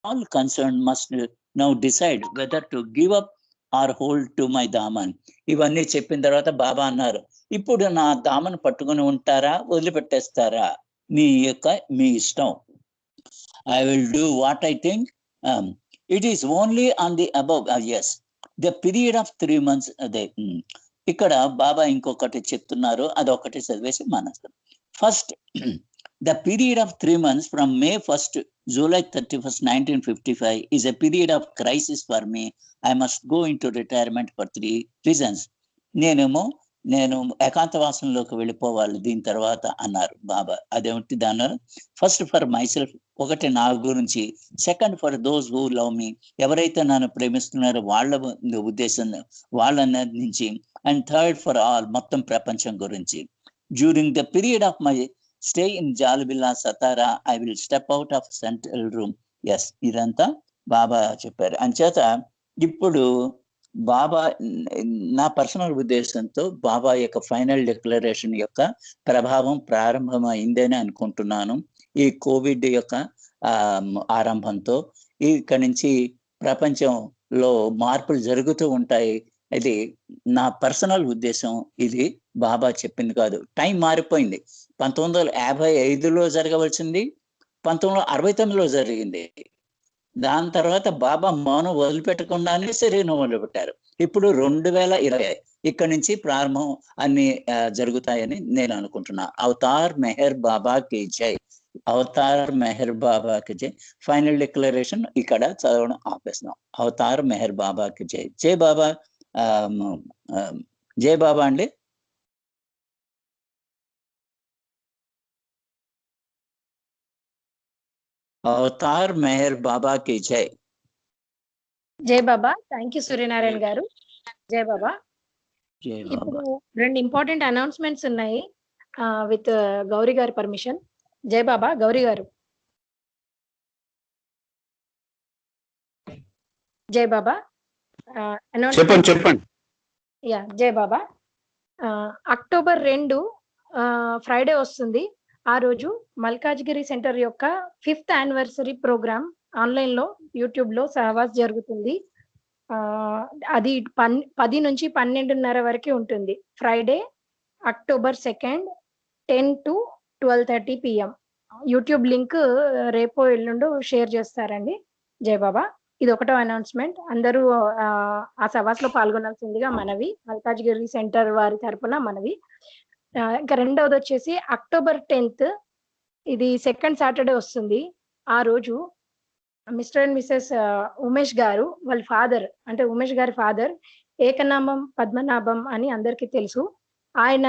all concerned must now decide whether to give up or hold to my daman. ఇవన్నీ చెప్పిన తర్వాత బాబా అన్నారు, ఇప్పుడు నా దామను పట్టుకుని ఉంటారా, వదిలిపెట్టేస్తారా, మీ ఇష్టం. I will do what I think. It is only on the above. Yes, the period of 3 months. ఇక్కడ బాబా ఇంకొకటి చెప్తున్నారు, అదొకటి చదివేసి మానేస్తాం. First, the period of 3 months from May 1st to July 31st, 1955 is a period of crisis for me. I must go into retirement for 3 reasons. నేను ఏకాంతవాసంలోకి వెళ్ళిపోవాలి దీని తర్వాత అన్నారు బాబా. అదేమిటి అన్నారు? ఫస్ట్ ఫర్ మై సెల్ఫ్, ఒకటి నా గురించి. Second for those who love మీ, ఎవరైతే నన్ను ప్రేమిస్తున్నారో వాళ్ళ ఉద్దేశం, వాళ్ళ నుంచి. అండ్ థర్డ్ ఫర్ ఆల్, మొత్తం ప్రపంచం గురించి. During the period of my stay in జాలబిల్లా Satara I will step out of central room. Yes, ఇదంతా బాబా చెప్పారు. అంచేత ఇప్పుడు బాబా, నా పర్సనల్ ఉద్దేశంతో బాబా యొక్క ఫైనల్ డిక్లరేషన్ యొక్క ప్రభావం ప్రారంభమైందని అనుకుంటున్నాను. ఈ కోవిడ్ యొక్క ఆరంభంతో ఇక్కడి నుంచి ప్రపంచంలో మార్పులు జరుగుతూ ఉంటాయి. ఇది నా పర్సనల్ ఉద్దేశం, ఇది బాబా చెప్పింది కాదు. టైం మారిపోయింది. 1955లో జరగవలసింది 1969లో జరిగింది. దాని తర్వాత బాబా మౌనం వదిలిపెట్టకుండానే శరీరం మొదలుపెట్టారు. ఇప్పుడు 2020 ఇక్కడి నుంచి ప్రారంభం అన్ని జరుగుతాయని నేను అనుకుంటున్నా. అవతార్ మెహర్ బాబా కి జై, అవతార్ మెహర్ బాబా కి జై. ఫైనల్ డిక్లరేషన్ ఇక్కడ చదవడం ఆపేస్తున్నాం. అవతార్ మెహర్ బాబా కి జై. జై బాబా. జై బాబా అండి. అవతార్ మెహర్ బాబా కి జై. జై బాబా. థ్యాంక్ యూ సూర్యనారాయణ గారు. జై బాబా. ఇప్పుడు 2 ఇంపార్టెంట్ అనౌన్స్మెంట్స్ ఉన్నాయి విత్ గౌరీ గారి పర్మిషన్. జై బాబా. గౌరీ గారు. జై బాబా. చెప్పండి. యా, జై బాబా. అక్టోబర్ 2 ఫ్రైడే వస్తుంది. ఆ రోజు మల్కాజ్గిరి సెంటర్ యొక్క 5th యానివర్సరీ ప్రోగ్రామ్ ఆన్లైన్ లో యూట్యూబ్ లో సహవాస్ జరుగుతుంది. అది 10 నుంచి 12:30 వరకు ఉంటుంది. Friday October 2 10 to 12:30 PM. YouTube link రేపో ఎల్లుండో షేర్ చేస్తారండి. జై బాబా. ఇది ఒకటో అనౌన్స్మెంట్. అందరూ ఆ సవాస్ లో పాల్గొనాల్సిందిగా మనవి, మల్కాజ్గిరి సెంటర్ వారి తరపున మనవి. ఇంకా రెండవది వచ్చేసి అక్టోబర్ 10th, ఇది సెకండ్ సాటర్డే వస్తుంది. ఆ రోజు మిస్టర్ అండ్ మిసెస్ ఉమేష్ గారు, వాళ్ళ ఫాదర్, అంటే ఉమేష్ గారి ఫాదర్ ఏకనామం పద్మనాభం అని అందరికీ తెలుసు. ఆయన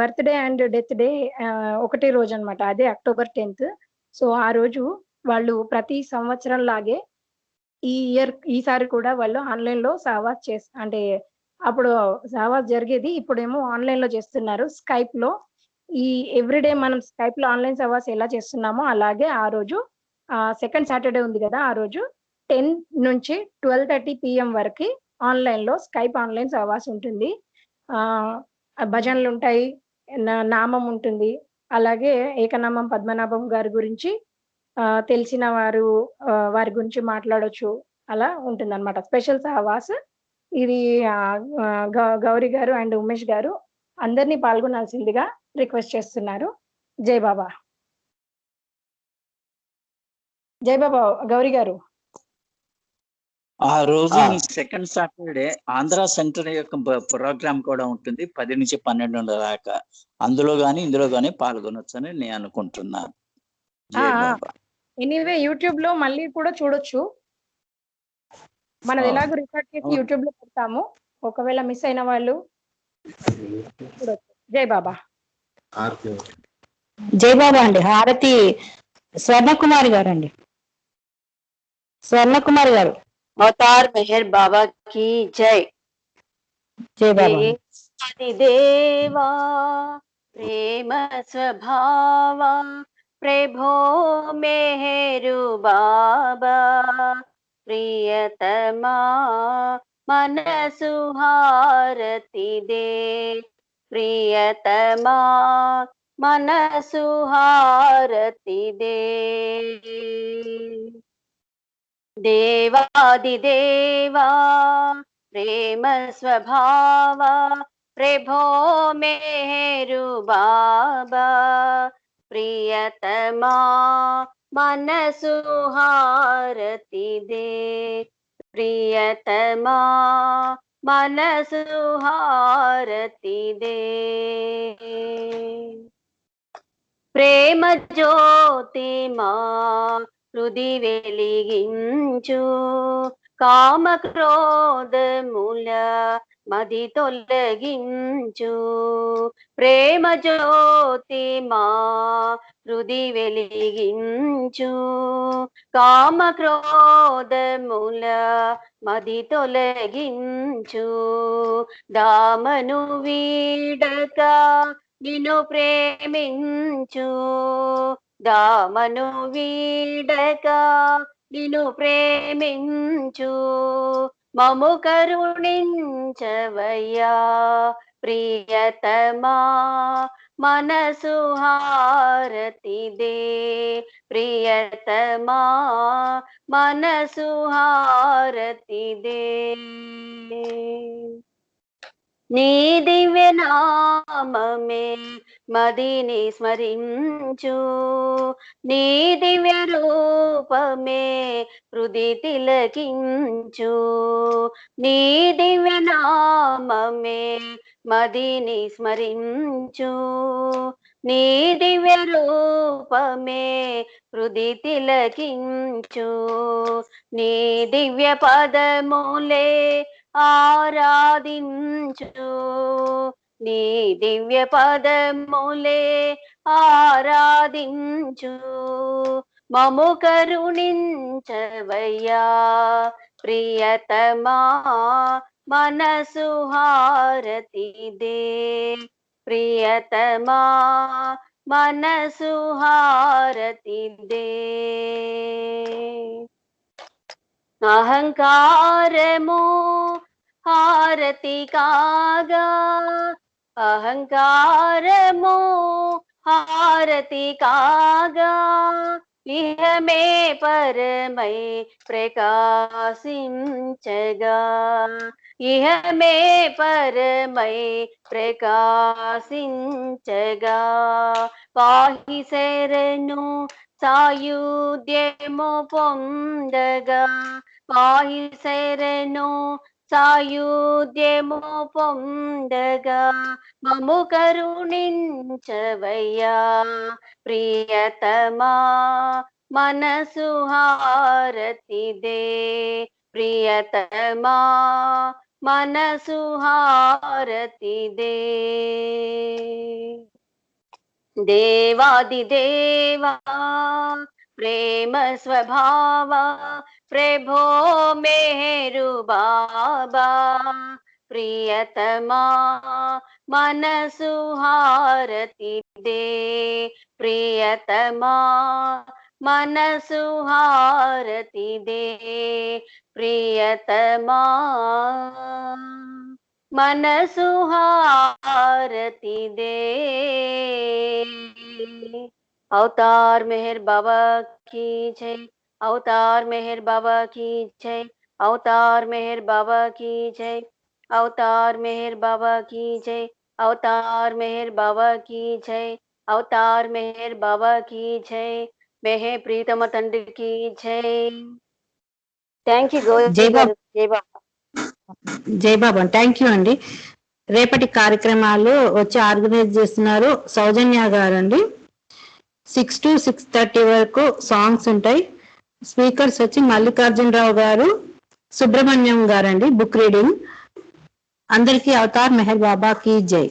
బర్త్డే అండ్ డెత్ డే ఒకటే రోజు అనమాట. అదే అక్టోబర్ 10th. సో ఆ రోజు వాళ్ళు ప్రతి సంవత్సరం లాగే ఈసారి కూడా వాళ్ళు ఆన్లైన్ లో సహవాస్ అంటే అప్పుడు సహవాస్ జరిగేది, ఇప్పుడేమో ఆన్లైన్ లో చేస్తున్నారు స్కైప్ లో. ఈ ఎవ్రీడే మనం స్కైప్ లో ఆన్లైన్ సహవాస్ ఎలా చేస్తున్నామో అలాగే ఆ రోజు సెకండ్ సాటర్డే ఉంది కదా, ఆ రోజు 10 నుంచి 12:30 PM వరకు ఆన్లైన్ లో స్కైప్ ఆన్లైన్ సహవాస్ ఉంటుంది. భజనలు ఉంటాయి, నామం ఉంటుంది, అలాగే ఏకనామం పద్మనాభం గారి గురించి తెలిసిన వారి గురించి మాట్లాడొచ్చు. అలా ఉంటుంది అనమాట స్పెషల్ సహవాస్. ఇది గౌరీ గారు అండ్ ఉమేష్ గారు అందరినీ పాల్గొనాల్సిందిగా రిక్వెస్ట్ చేస్తున్నారు. జై బాబా. జై బాబా. గౌరీ గారు. ఆ రోజు సెకండ్ సాటర్డే ఆంధ్ర సెంటర్ యొక్క ప్రోగ్రామ్ కూడా ఉంటుంది 10 నుంచి 12 దాకా. అందులో గాని ఇందులో గాని పాల్గొనొచ్చని నేను అనుకుంటున్నాను. ఎనీవే యూట్యూబ్ లో మళ్ళీ కూడా చూడొచ్చు. మనం ఎలాగో రికార్డ్ చేసి యూట్యూబ్ లో పెడతాము. ఒకవేళ మిస్ అయిన వాళ్ళు చూడొచ్చు. జై బాబా. జై బాబా అండి. హారతి స్వర్ణకుమారి గారు అండి. స్వర్ణకుమారి గారు. అవతార్ మెహర్ బాబా की जय. జై బాబా. దేవా ప్రేమ స్వభావా ప్రభో మెహరు బాబా ప్రియతమా మనసు హారతి దే, ప్రియతమా మనసు హారతి దే. దేవాదిదేవా ప్రేమ స్వభావా ప్రభో మేరు బాబా ప్రియతమా మనసు హారతి దే ప్రియతమా మనసు హారతి దే ప్రేమ జ్యోతి మా హృది వెలిగించు కామ క్రోధముల మది తొలగించు ప్రేమ జ్యోతి మా హృది వెలిగించు కామ క్రోధముల మది తొలగించు దామను వీడక నిన్ను ప్రేమించు దామను వీడక నిన్ను ప్రేమించు మము కరుణించవయ్యా ప్రియతమా మనసు హారతి దే ప్రియతమా మనసు హారతి దే నీ దివ్య నామమే మదిని స్మరించు నీ దివ్య రూపమే హృది తిలకించు నీ దివ్య నామమే మదిని స్మరించు నీ దివ్య రూపమే హృది తిలకించు నీ దివ్య పదములే ఆరాధించు నీ దివ్య పదములే ఆరాధించు మము కరుణించవయ్యా ప్రియతమా మనసు హారతి దే ప్రియతమా మనసు హారతి దే అహంకారము హారతి కాగా అహంకారము హారతి కాగా ఇహమే పరమై ప్రకాశించగా ఇహమే పరమై ప్రకాశించగా పాహి శరణు సాయుధ్యము పొందగా పాహి శరణు సాయుధ్యము పొందగా మము కరుణించవయ్యా ప్రియతమా మనసు హారతి దే ప్రియతమా మనసు హారతి దే దేవాదిదేవా ప్రేమ స్వభావా ప్రభో మేరు బాబా ప్రియతమా మనసు హారతి దే ప్రియతమా మనసు హారతి దే ప్రియతమా మనసు హారతి దే अवतार मेहर बाबा की जय अवतार मेहर बाबा की जय अवतार मेहर बाबा की जय अवतार मेहर बाबा की जय अवतार मेहर बाबा की जय अवतार मेहर बाबा की जय मेहे प्रीतम तंड्री की जय థ్యాంక్ యూ జై గోవింద్ బాబా గారు జై బాబా జై బాబా థ్యాంక్ యూ అండి. రేపటి కార్యక్రమాలు వచ్చి ఆర్గనైజ్ చేస్తున్నారు సౌజన్య గారు అండి. 6 to 6:30 వరకు సాంగ్స్ ఉంటాయి. స్పీకర్స్ వచ్చి మల్లికార్జునరావు గారు, సుబ్రహ్మణ్యం గారండి. Book reading. అందరికీ అవతార్ మెహర్ బాబా కీ జై.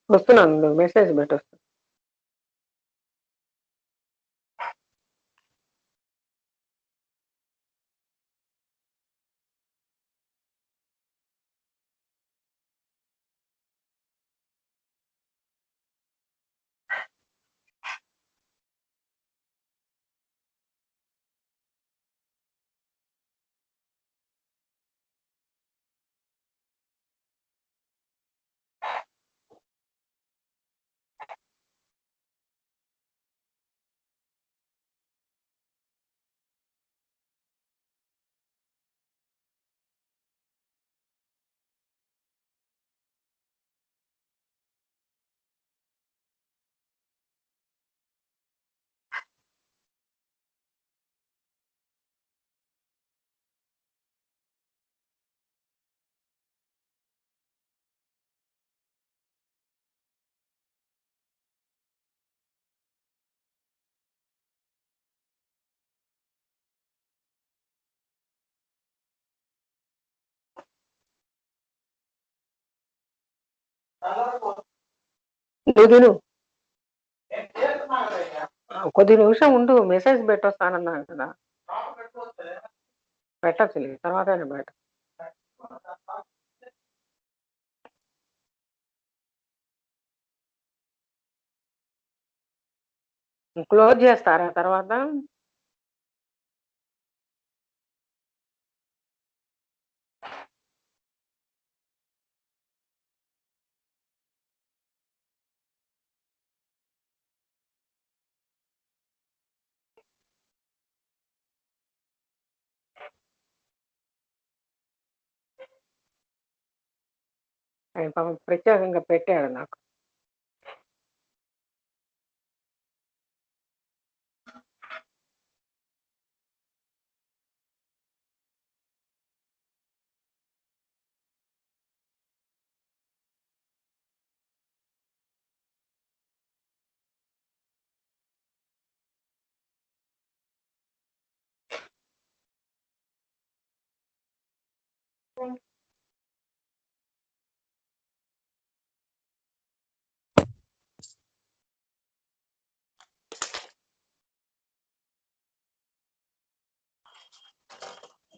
వస్తున్నాను, మెసేజ్ పెట్టొస్తాను. నువ్వు కొద్ది నిమిషం ఉండు, మెసేజ్ పెట్టొస్తానన్నా కదా. పెట్టచ్చు తర్వాత బయట క్లోజ్ చేస్తారా తర్వాత? ఆయన పాపం ప్రత్యేకంగా పెట్టాడు నాకు.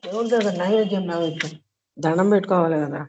ఎవరు కదా నైవేద్యం, నైవేద్యం దండం పెట్టుకోవాలి కదా.